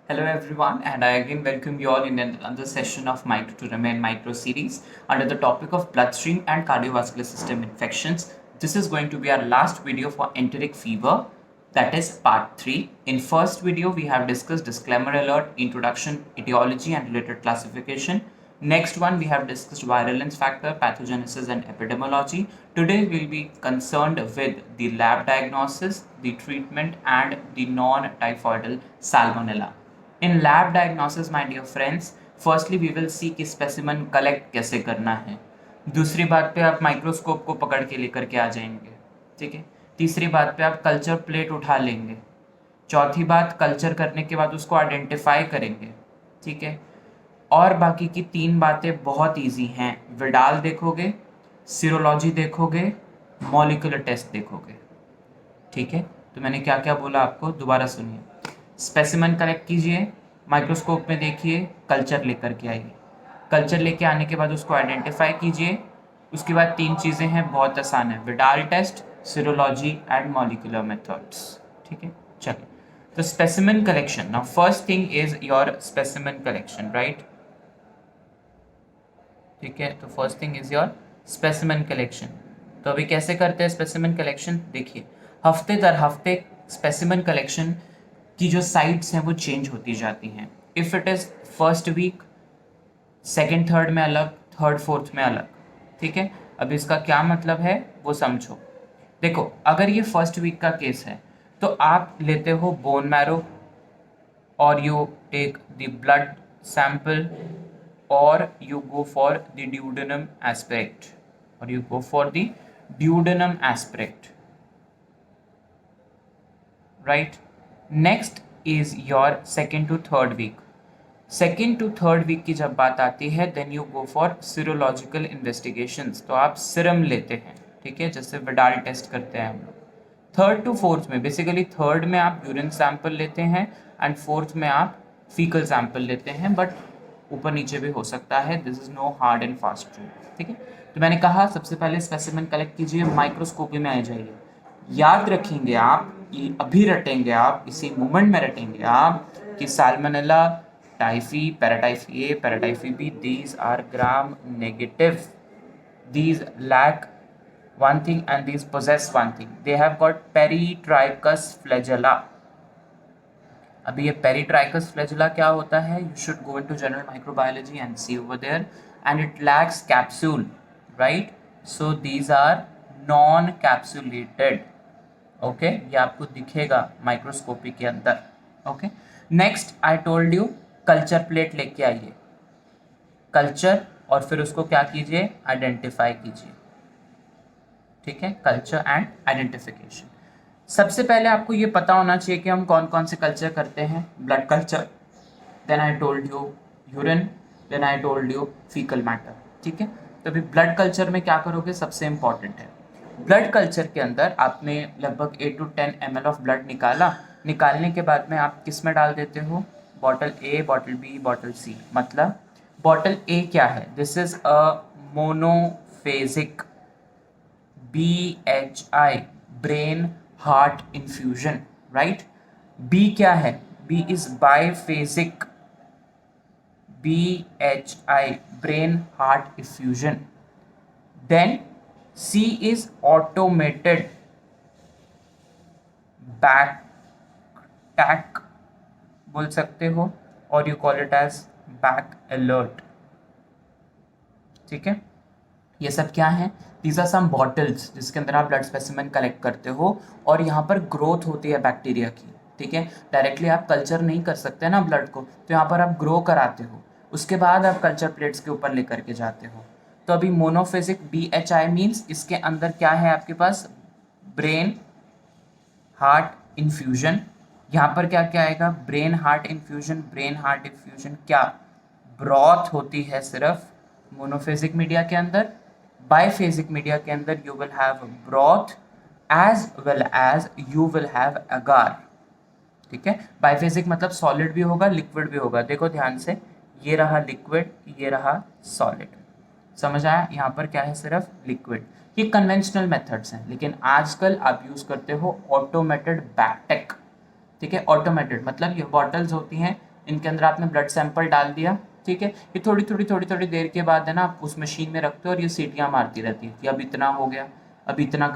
Hello everyone, and I again welcome you all in another session of Micro to Remain Micro series under the topic of bloodstream and cardiovascular system infections. This is going to be our last video for enteric fever, that is part 3. In first video, we have discussed disclaimer alert, introduction, etiology and related classification. Next one, we have discussed virulence factor, pathogenesis and epidemiology. Today, we'll be concerned with the lab diagnosis, the treatment and the non-typhoidal salmonella. In lab diagnosis, my dear friends, firstly we will see कि specimen collect कैसे करना है. दूसरी बात पे आप microscope को पकड़ के लेकर के आ जाएंगे, ठीक है. तीसरी बात पे आप कल्चर प्लेट उठा लेंगे. चौथी बात, कल्चर करने के बाद उसको आइडेंटिफाई करेंगे, ठीक है. और बाकी की 3 बातें बहुत ईजी हैं. विडाल देखोगे, सीरोलॉजी देखोगे, मॉलिक्यूलर टेस्ट देखोगे, ठीक है. तो मैंने क्या क्या बोला आपको दोबारा सुनिए. स्पेसिमन कलेक्ट कीजिए, माइक्रोस्कोप में देखिए, कल्चर लेकर के आइए. कल्चर लेके आने के बाद उसको आइडेंटिफाई कीजिए. उसके बाद 3 चीज़ें हैं, बहुत आसान है. Widal test, serology and molecular methods, ठीक है. चलिए, तो specimen collection. Now first thing is your specimen collection, right. ठीक है, तो first thing is your specimen collection. तो अभी कैसे करते हैं स्पेसिमन कलेक्शन, देखिए. हफ्ते दर हफ्ते स्पेसिमन कलेक्शन की जो साइट्स हैं वो चेंज होती जाती हैं. If it is first week, second third में अलग, थर्ड फोर्थ में अलग, ठीक है. अब इसका क्या मतलब है वो समझो. देखो, अगर ये फर्स्ट वीक का केस है तो आप लेते हो बोन मैरो, और you take the blood sample, और you go for the duodenum aspirate, or you go for the duodenum aspirate, right. Next is your second to third week. Second to third week की जब बात आती है, then you go for serological investigations. तो आप सिरम लेते हैं, ठीक है, जैसे विडाल टेस्ट करते हैं हम लोग. थर्ड टू फोर्थ में, बेसिकली थर्ड में आप यूरिन सैंपल लेते हैं एंड फोर्थ में आप फीकल सैंपल लेते हैं, बट ऊपर नीचे भी हो सकता है. This is no hard and fast rule, ठीक है. तो मैंने कहा सबसे पहले स्पेसिमेन कलेक्ट कीजिए, माइक्रोस्कोपी में आ जाइए. याद रखेंगे आप, अभी रटेंगे आप, इसी मोमेंट में रटेंगे आप कि Salmonella, typhi, paratyphi A, paratyphi B, these are gram negative. These lack one thing and these possess one thing. They have got peritrichous flagella. अभी ये पेरिट्राइकस फ्लैजुला क्या होता है, you should go into general microbiology and see over there. And it lacks capsule, right. So these are non capsulated, okay. ये आपको दिखेगा microscopy के अंदर, okay. Next I told you, culture plate लेके आइए. कल्चर, और फिर उसको क्या कीजिए, आइडेंटिफाई कीजिए, ठीक है. Culture and identification. सबसे पहले आपको ये पता होना चाहिए कि हम कौन कौन से कल्चर करते हैं. Blood culture, then I told you urine, then I told you faecal matter, ठीक है. तो अभी ब्लड कल्चर में क्या करोगे, सबसे इंपॉर्टेंट है. ब्लड कल्चर के अंदर आपने लगभग 8 to 10 ml ऑफ ब्लड निकाला. निकालने के बाद में आप किस में डाल देते हो, bottle A, bottle B, bottle C. मतलब बॉटल ए क्या है, this is a monophasic BHI, brain heart infusion, right. B क्या है, B is biphasic BHI, brain heart infusion. Then C is automated BacT बोल सकते हो, और you call it as BacT Alert, ठीक है. ये सब क्या है, दीज आर सम बॉटल्स जिसके अंदर आप ब्लड स्पेसिमेन कलेक्ट करते हो, और यहाँ पर ग्रोथ होती है बैक्टीरिया की, ठीक है. डायरेक्टली आप कल्चर नहीं कर सकते ना ब्लड को, तो यहाँ पर आप ग्रो कराते हो, उसके बाद आप कल्चर प्लेट्स के ऊपर लेकर के जाते हो. तो अभी मोनोफेजिक BHI मीन्स इसके अंदर क्या है आपके पास, ब्रेन हार्ट इन्फ्यूजन. यहाँ पर क्या क्या आएगा, brain heart infusion. Brain heart infusion क्या, ब्रॉथ होती है सिर्फ मोनोफेजिक मीडिया के अंदर. बाइफेजिक मीडिया के अंदर you will have broth as well as you will have agar, ठीक है. बाइफेजिक मतलब सॉलिड भी होगा, लिक्विड भी होगा. देखो ध्यान से, ये रहा लिक्विड, ये रहा सॉलिड. समझ आया, यहाँ पर क्या है, सिर्फ लिक्विड. ये कन्वेंशनल मेथड्स हैं, लेकिन आजकल आप यूज करते हो ऑटोमेटेड बैकटेक, ठीक है. ऑटोमेटेड मतलब ये बॉटल्स होती हैं, इनके अंदर आपने ब्लड सैंपल डाल दिया, ठीक है, ये थोड़ी देर के बाद है ना आप उस मशीन में रखते हो और ये सीटियाँ मारती रहती है कि अब इतना हो गया, अब इतना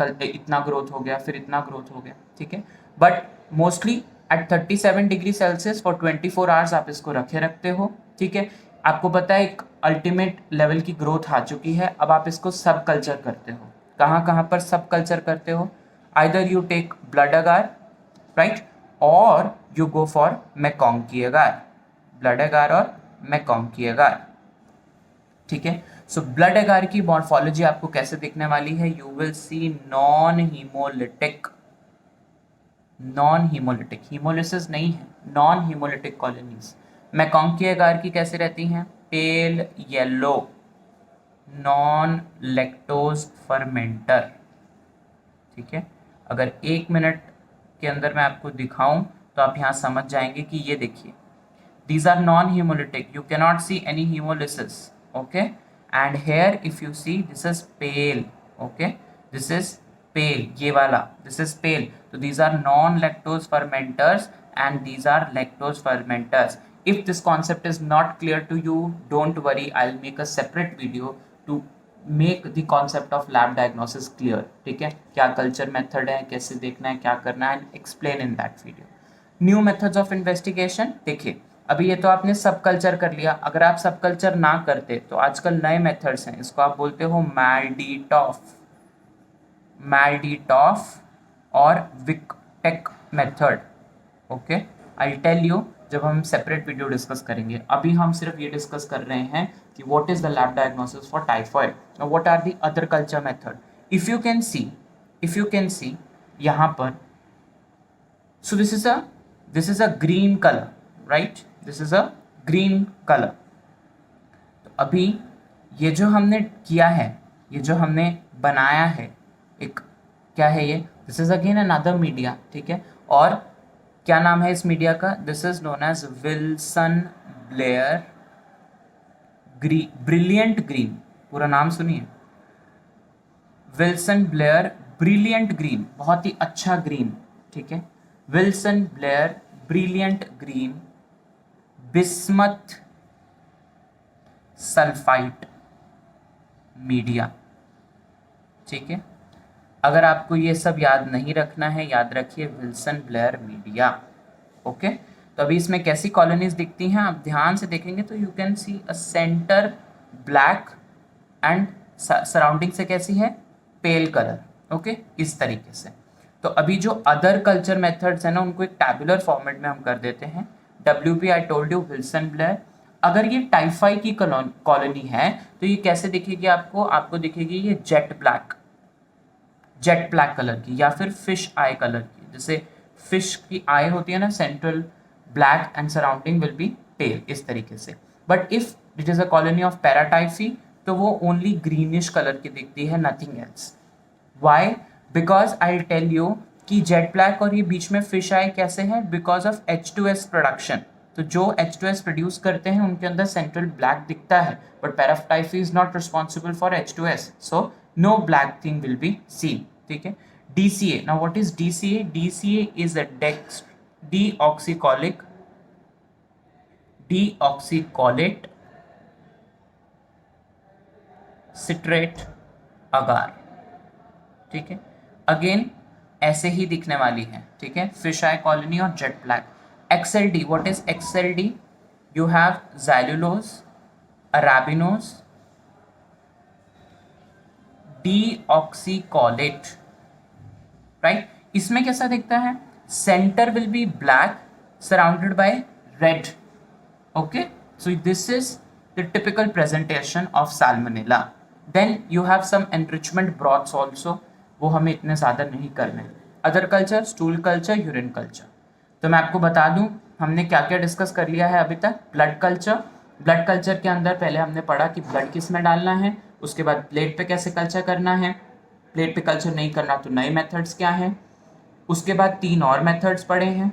ग्रोथ हो गया, फिर इतना ग्रोथ हो गया, ठीक है। But mostly eight 37 degree Celsius for 24 hours आप इसको रखते हो, ठीक है। आपको पता है एक अल्टीमेट लेवल की ग्रोथ आ चुकी है, अब आप इसको सब कल्चर करते हो। कहाँ पर सब कल्चर करते हो? Either you take blood agar, right, और यू गो फॉर मैकॉन्ग की अगार, ब्लड अगार और मैकॉन्ग की अगार, ठीक है। सो ब्लड अगार की मॉर्फोलॉजी आपको कैसे दिखने वाली है? You will see non haemolytic, haemolysis नहीं है, नॉन हीमोलिटिक कॉलोनीज। मैकॉन्ग की अगार की कैसे रहती हैं? Pale yellow, non lactose fermenter, ठीक है। अगर 1 मिनट के अंदर मैं आपको दिखाऊं तो आप यहाँ समझ जाएंगे कि ये देखिए, these are non-hemolytic, you cannot see any hemolysis, okay, and here if you see this is pale, okay, this is pale, ये वाला this is pale, so these are non-lactose fermenters and these are lactose fermenters. If this concept is not clear to you, don't worry, I'll make a separate video to make the concept of lab diagnosis clear, ठीक है, क्या culture method है, कैसे देखना है, क्या करना है, explain in that video. New methods of investigation, देखिए अभी ये तो आपने सब कल्चर कर लिया, अगर आप सब कल्चर ना करते तो आजकल नए मेथड्स हैं, इसको आप बोलते हो मैल्डीटॉफ और विकटेक method, okay, I tell you जब हम सेपरेट वीडियो डिस्कस करेंगे। अभी हम सिर्फ ये डिस्कस कर रहे हैं कि what is the lab diagnosis for typhoid, what are the other culture method. If you can see यहाँ पर, so this is a green color, right, this is a green color। तो अभी ये जो हमने किया है, ये जो हमने बनाया है, एक क्या है ये, this is again another media, ठीक है, और क्या नाम है इस मीडिया का? This is known as Wilson Blair brilliant green, पूरा नाम सुनिए, विल्सन ब्लेयर ब्रिलियंट ग्रीन, बहुत ही अच्छा ग्रीन, ठीक है, Wilson Blair brilliant green bismuth sulphite media, ठीक है। अगर आपको ये सब याद नहीं रखना है, याद रखिए विल्सन ब्लेयर मीडिया, ओके। तो अभी इसमें कैसी कॉलोनीज दिखती हैं आप ध्यान से देखेंगे तो you can C a centre black and surrounding से कैसी है, पेल कलर, ओके, इस तरीके से। तो अभी जो अदर कल्चर मेथड्स हैं ना उनको एक टैबुलर फॉर्मेट में हम कर देते हैं। WP I told you Wilson Blair. अगर ये टाइफाई की कॉलोनी है तो ये कैसे दिखेगी आपको दिखेगी ये जेट ब्लैक कलर की या फिर फिश आई कलर की, जैसे फिश की आई होती है ना, central black and surrounding will be pale, इस तरीके से। But if it is a colony of paratyphi तो वो ओनली ग्रीनिश कलर की दिखती है, nothing else. Why? Because I tell you कि जेट ब्लैक और ये बीच में फिश आई कैसे है, बिकॉज ऑफ H2S प्रोडक्शन। तो जो H2S प्रोड्यूस करते हैं उनके अंदर सेंट्रल ब्लैक दिखता है, but paratyphi is not responsible for H2S, so no black thing will be seen, ठीक है। DCA, now what is DCA? DCA is a deoxycholate citrate agar, ठीक है। अगेन ऐसे ही दिखने वाली है, ठीक है, फिश आई कॉलोनी और jet black. XLD, what is XLD? You have xylulose, arabinose, deoxycholate, right. इसमें कैसा दिखता है? Centre will be black surrounded by red, okay, so this is the typical presentation of salmonella. Then you have some enrichment broths also, वो हमें इतने ज़्यादा नहीं करने। Other culture, stool culture, urine culture. तो मैं आपको बता दूं हमने क्या क्या डिस्कस कर लिया है अभी तक। ब्लड कल्चर के अंदर पहले हमने पढ़ा कि ब्लड किस में डालना है, उसके बाद प्लेट पे कैसे कल्चर करना है, प्लेट पे कल्चर नहीं करना तो नए मेथड्स क्या हैं, उसके बाद 3 और मेथड्स पढ़े हैं,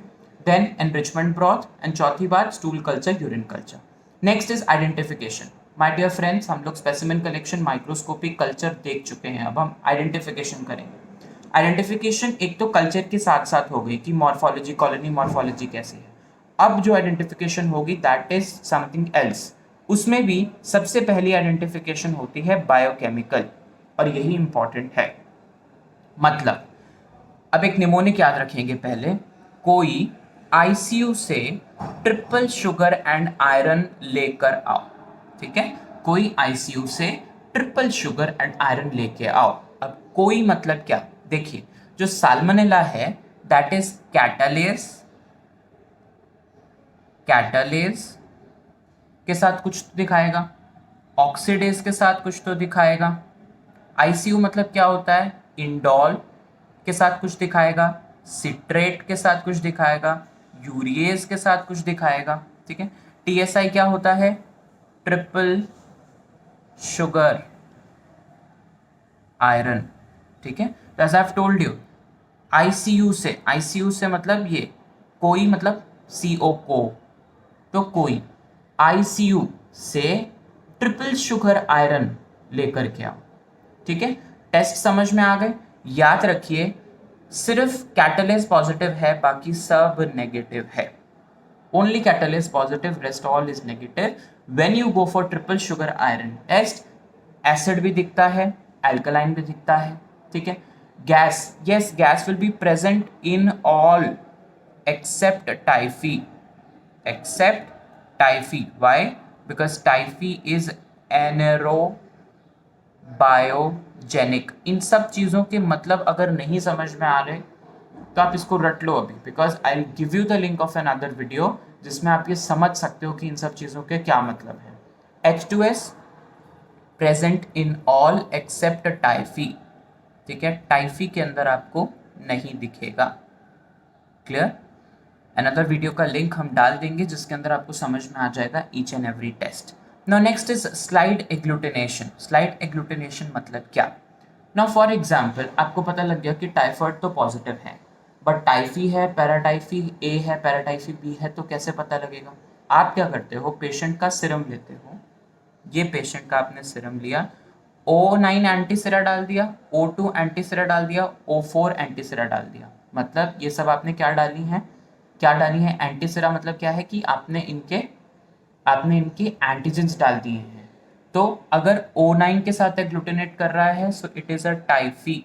देन एनरिचमेंट ब्रॉथ, एंड चौथी बात stool culture, urine culture. Next is identification. My dear friends, हम लोग स्पेसिमेन कलेक्शन, माइक्रोस्कोपिक कल्चर देख चुके हैं, अब हम आइडेंटिफिकेशन करेंगे। आइडेंटिफिकेशन एक तो कल्चर के साथ साथ हो गई कि मॉर्फोलॉजी, कॉलोनी मॉर्फोलॉजी कैसी है, अब जो आइडेंटिफिकेशन होगी दैट इज समथिंग एल्स। उसमें भी सबसे पहली आइडेंटिफिकेशन होती है बायोकेमिकल, और यही इंपॉर्टेंट है। मतलब अब एक निमोनिक याद रखेंगे पहले, कोई आईसीयू से ट्रिपल शुगर एंड आयरन लेकर आओ, ठीक है, कोई आईसीयू से ट्रिपल शुगर एंड आयरन लेके आओ। अब कोई मतलब क्या, देखिए जो साल्मोनेला है दैट इज कैटालेस, कैटालेस के साथ कुछ तो दिखाएगा, ऑक्सीडेज के साथ कुछ तो दिखाएगा, आईसीयू मतलब क्या होता है, इंडोल के साथ कुछ दिखाएगा, सिट्रेट के साथ कुछ दिखाएगा, यूरिएज के साथ कुछ दिखाएगा, ठीक है। टीएसआई क्या होता है, ट्रिपल शुगर आयरन, ठीक है। As I have told you, ICU से मतलब ये कोई मतलब सीओ को, तो कोई आईसीयू से ट्रिपल शुगर आयरन लेकर के आओ, ठीक है। टेस्ट समझ में आ गए। याद रखिए सिर्फ कैटालेस पॉजिटिव है, बाकी सब नेगेटिव है। Only catalase positive, rest all is negative. When you go for triple sugar iron test, acid भी दिखता है, एल्कलाइन भी दिखता है, ठीक है। Gas, yes gas will be present in all except typhi, except typhi. Why? Because typhi is anaerogenic. इन सब चीज़ों के मतलब अगर नहीं समझ में आ रहे तो आप इसको रट लो अभी, because I give you the link of another video जिसमें आप ये समझ सकते हो कि इन सब चीज़ों के क्या मतलब है। H2S present in all except typhi, ठीक है, टाइफी के अंदर आपको नहीं दिखेगा। क्लियर? अनदर वीडियो का लिंक हम डाल देंगे जिसके अंदर आपको समझ में आ जाएगा each and every test. Now next is slide agglutination. Slide agglutination मतलब क्या? नाउ फॉर एग्जांपल आपको पता लग गया कि टाइफाइड तो पॉजिटिव है, बट टाइफी है, पैराटाइफी ए है, पैराटाइफी बी है, तो कैसे पता लगेगा? आप क्या करते हो, पेशेंट का सिरम लेते हो, ये पेशेंट का आपने सिरम लिया, O9 एंटीसिरा डाल दिया, O2 एंटीसिरा डाल दिया, O4 एंटीसिरा डाल दिया, मतलब ये सब आपने क्या डाली हैं, क्या डाली है एंटीसिरा, मतलब क्या है कि आपने इनके एंटीजेंस डाल दिए हैं। तो अगर O9 के साथ एग्लूटिनेट कर रहा है so it is a typhi,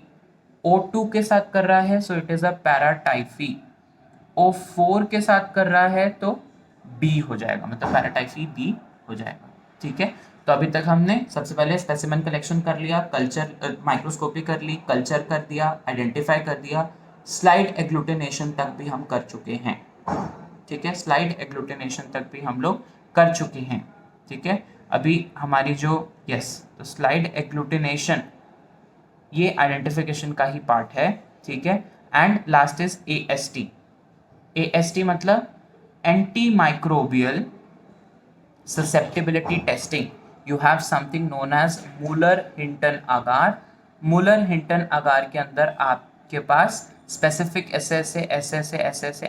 O2 के साथ कर रहा है so it is a paratyphi, O4 के साथ कर रहा है तो बी हो जाएगा, मतलब पैराटाइफी बी हो जाएगा, ठीक है। तो अभी तक हमने सबसे पहले स्पेसिमेन कलेक्शन कर लिया, कल्चर माइक्रोस्कोपी कर ली, कल्चर कर दिया, आइडेंटिफाई कर दिया, स्लाइड एग्लूटिनेशन तक भी हम कर चुके हैं, ठीक है, स्लाइड एग्लूटिनेशन तक भी हम लोग कर चुके हैं, ठीक है। अभी हमारी जो तो स्लाइड एग्लूटिनेशन ये आइडेंटिफिकेशन का ही पार्ट है, ठीक है। And last is AST। AST मतलब anti microbial susceptibility testing. You have something known as Muller-Hinton agar. Muller-Hinton agar के अंदर आपके पास स्पेसिफिक ऐसे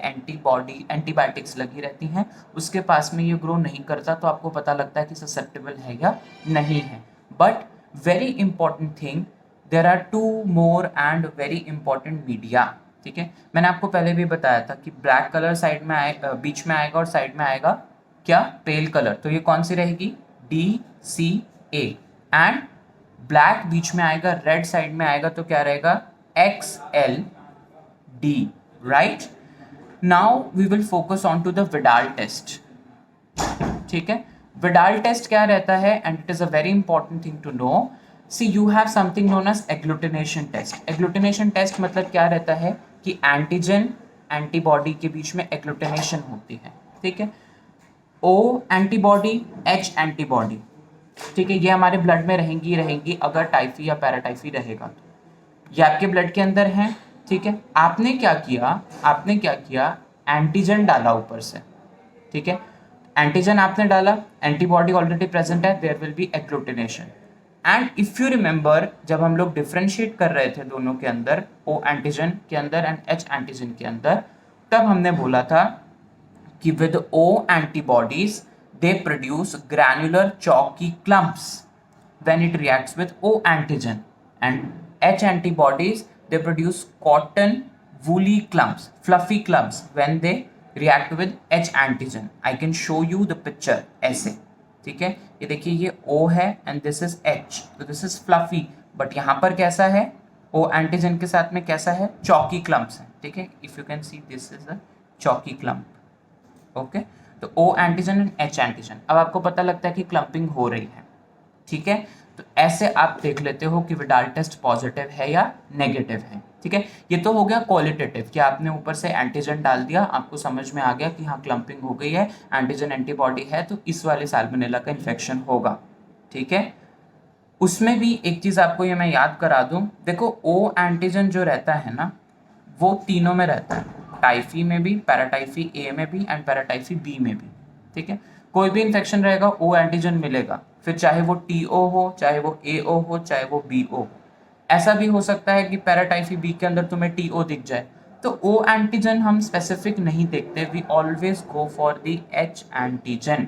एंटीबायोटिक्स लगी रहती हैं, उसके पास में ये ग्रो नहीं करता, तो आपको पता लगता है कि ससेप्टेबल है या नहीं है। But very important thing, there are 2 more and very important media, ठीक है। मैंने आपको पहले भी बताया था कि ब्लैक कलर साइड में आएगा, बीच में आएगा, और साइड में आएगा क्या, पेल कलर, तो ये कौन सी रहेगी, DCA। एंड ब्लैक बीच में आएगा, रेड साइड में आएगा, तो क्या रहेगा, XLD, right. Now we will focus on to the Widal test, ठीक है। विडाल टेस्ट क्या रहता है, and it is a very important thing to know. See you have something known as agglutination test. Agglutination test मतलब क्या रहता है कि एंटीजन एंटीबॉडी के बीच में एग्लूटिनेशन होती है, ठीक है। O एंटीबॉडी, H एंटीबॉडी, ठीक है, ये हमारे ब्लड में रहेंगी अगर टाइफी या पैराटाइफी रहेगा तो ये आपके ब्लड के अंदर है, ठीक है। आपने क्या किया, एंटीजन डाला ऊपर से, ठीक है, एंटीजन आपने डाला, एंटीबॉडी ऑलरेडी प्रेजेंट है, there will be agglutination. And if you remember जब हम लोग डिफ्रेंशिएट कर रहे थे दोनों के अंदर, O एंटीजन के अंदर एंड H एंटीजन के अंदर, तब हमने बोला था कि with O antibodies they produce granular chalky clumps when it reacts with O antigen, and H antibodies they produce cotton woolly clumps, fluffy clumps when they react with H antigen. I can show you the picture ऐसे, ठीक है. ये देखिए ये O है and this is H, तो this is fluffy, but यहाँ पर कैसा है, O एंटीजन के साथ में कैसा है, चौकी क्लम्प्स है, ठीक है. If you can see this is अ चौकी क्लम्प. ओके, तो O antigen and H antigen. अब आपको पता लगता है कि क्लम्पिंग हो रही है, ठीक है. तो ऐसे आप देख लेते हो कि विडाल टेस्ट पॉजिटिव है या नेगेटिव है, ठीक है. ये तो हो गया क्वालिटेटिव कि आपने ऊपर से एंटीजन डाल दिया, आपको समझ में आ गया कि हाँ क्लम्पिंग हो गई है, एंटीजन एंटीबॉडी है, तो इस वाले साल्मोनेला का इन्फेक्शन होगा, ठीक है. उसमें भी एक चीज़ आपको ये मैं याद करा दूं, देखो O एंटीजन जो रहता है ना, वो तीनों में रहता है, टाइफी में भी, पैराटाइफी ए में भी एंड पैराटाइफी बी में भी, ठीक है. कोई भी इन्फेक्शन रहेगा O एंटीजन मिलेगा, फिर चाहे वो TO हो, चाहे वो AO हो, चाहे वो BO. ऐसा भी हो सकता है कि पैराटाइफी बी के अंदर तुम्हें TO दिख जाए. तो O एंटीजन हम स्पेसिफिक नहीं देखते, we always go for the H antigen.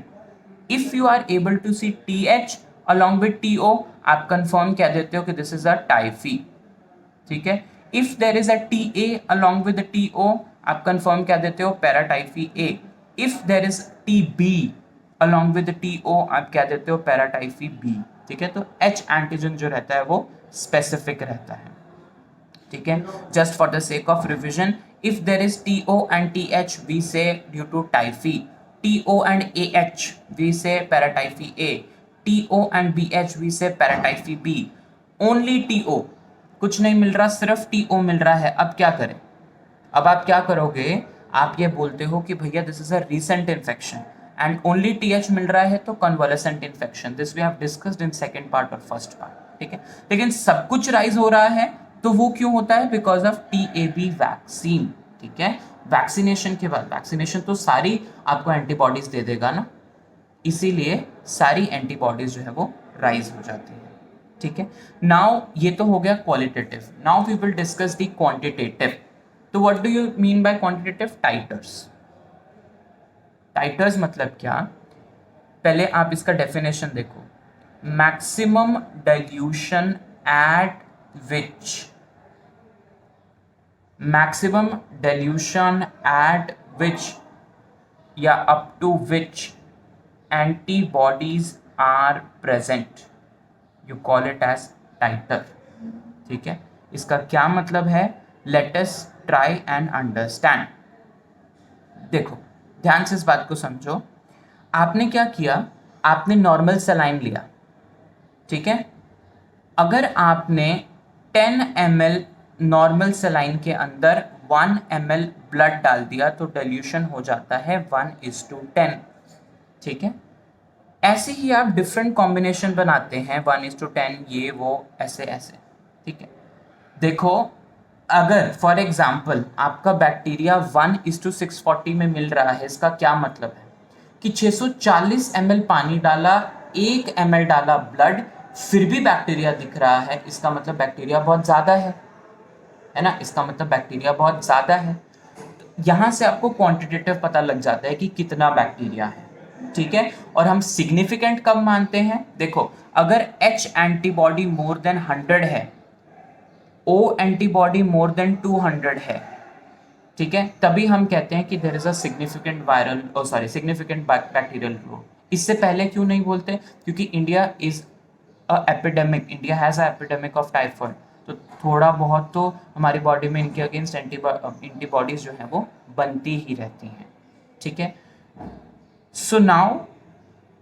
If you are able to see TH along with TO, आप कंफर्म कह देते हो कि दिस इज अ टाइफी, ठीक है. If there is a TA along with the TO, आप confirm कह देते हो paratyphi A. If there is TB along with the TO, आप कह देते हो पैराटाइफी B, ठीक है. तो H एंटीजन जो रहता है वो स्पेसिफिक रहता है, ठीक है. Just for the sake of revision, if there is TO and TH, we say due to typhi. TO and AH, we say paratyphi A. TO and BH, we say paratyphi B. Only TO, कुछ नहीं मिल रहा, सिर्फ TO मिल रहा है. अब क्या करें, अब आप क्या करोगे, आप ये बोलते हो कि भैया this is a recent infection and only TH मिल रहा है, तो convalescent infection. This we have discussed in second part और फर्स्ट पार्ट, ठीक है. लेकिन सब कुछ राइज हो रहा है, तो वो क्यों होता है, बिकॉज ऑफ TAB वैक्सीन, ठीक है. वैक्सीनेशन के बाद, वैक्सीनेशन तो सारी आपको एंटीबॉडीज दे देगा ना, इसीलिए सारी एंटीबॉडीज जो है वो राइज हो जाती है, ठीक है. नाउ ये तो हो गया qualitative. Now we will discuss the quantitative. तो what do you mean by quantitative? Titres. Titres मतलब क्या, पहले आप इसका डेफिनेशन देखो. Maximum dilution at which, maximum dilution at which या up to which antibodies are present, you call it as titre, ठीक है. इसका क्या मतलब है, let us try and understand. देखो ध्यान से इस बात को समझो. आपने क्या किया, आपने नॉर्मल सलाइन लिया, ठीक है. अगर आपने 10 ml नॉर्मल सलाइन के अंदर 1 ml ब्लड डाल दिया, तो डाइल्यूशन हो जाता है 1:10, ठीक है. ऐसे ही आप डिफरेंट कॉम्बिनेशन बनाते हैं 1:10, ये वो ऐसे ऐसे, ठीक है. देखो अगर फॉर एग्जाम्पल आपका बैक्टीरिया 1:640 में मिल रहा है, इसका क्या मतलब है कि 640 ml पानी डाला, 1 ml डाला ब्लड, फिर भी बैक्टीरिया दिख रहा है, इसका मतलब बैक्टीरिया बहुत ज़्यादा है ना, इसका मतलब बैक्टीरिया बहुत ज़्यादा है. यहाँ से आपको क्वांटिटेटिव पता लग जाता है कि कितना बैक्टीरिया है, ठीक है. और हम सिग्निफिकेंट कब मानते हैं, देखो अगर H एंटीबॉडी मोर देन 100 है, O एंटीबॉडी मोर देन 200 है, ठीक है, तभी हम कहते हैं कि there is a significant viral significant bacterial growth. इससे पहले क्यों नहीं बोलते, क्योंकि India is a epidemic, India has a epidemic of typhoid, तो थोड़ा बहुत तो हमारी बॉडी में इनके अगेंस्ट एंटीबॉडीज जो हैं वो बनती ही रहती हैं, ठीक है. So now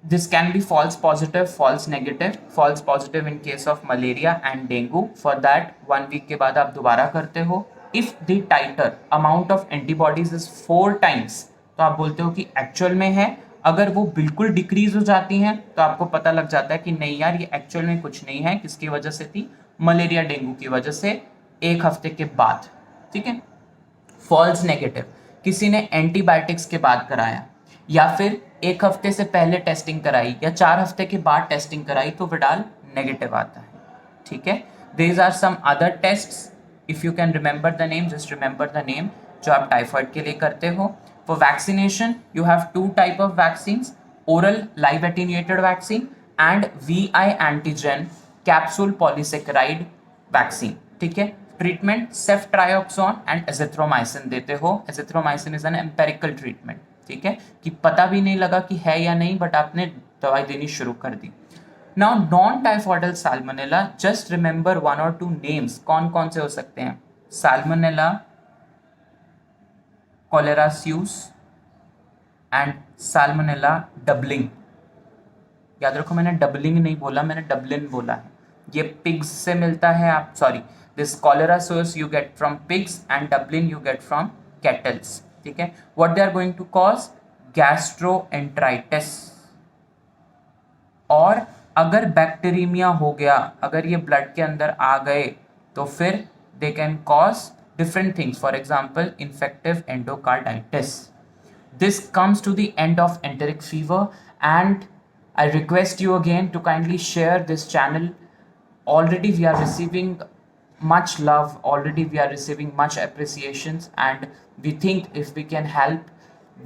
this can be false positive, false negative. False positive in case of malaria and dengue. For that 1 week के बाद आप दोबारा करते हो. If the titer amount of antibodies is 4 times, तो आप बोलते हो कि एक्चुअल में है. अगर वो बिल्कुल डिक्रीज हो जाती हैं, तो आपको पता लग जाता है कि नहीं यार ये एक्चुअल में कुछ नहीं है. किसकी वजह से थी, मलेरिया डेंगू की वजह से, 1 हफ्ते के बाद, ठीक है. फॉल्स नेगेटिव, किसी ने एंटीबायोटिक्स के बाद कराया, या फिर 1 हफ्ते से पहले टेस्टिंग कराई, या 4 हफ्ते के बाद टेस्टिंग कराई, तो विडाल नेगेटिव आता है, ठीक है. There are some other tests, if you can remember the name, just remember the name, जो आप टाइफॉइड के लिए करते हो. For vaccination you have 2 type of vaccines, oral live attenuated vaccine and VI antigen capsule polysaccharide vaccine, ठीक है. Treatment ceftriaxone and azithromycin देते हो. Azithromycin is an empirical treatment, ठीक है, कि पता भी नहीं लगा कि है या नहीं, बट आपने दवाई देनी शुरू कर दी. Now non typhoidal salmonella, just remember 1 और 2 नेम्स. कौन कौन से हो सकते हैं? Salmonella choleraesuis and salmonella Dublin. याद रखो, मैंने डबलिंग नहीं बोला, मैंने डबलिन बोला है. ये पिग्स से मिलता है. आप sorry, this cholera source you get from pigs and Dublin you get from cattles, ठीक है. What they are going to cause? Gastroenteritis. और अगर बैक्टीरियमिया हो गया, अगर ये ब्लड के अंदर आ गए, तो फिर they can cause different things, for example infective endocarditis. This comes to the end of enteric fever, and I request you again to kindly share this channel. Already we are receiving much love, already we are receiving much appreciations, and we think if we can help,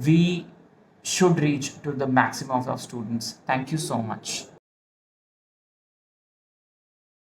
we should reach to the maximum of our students. Thank you so much.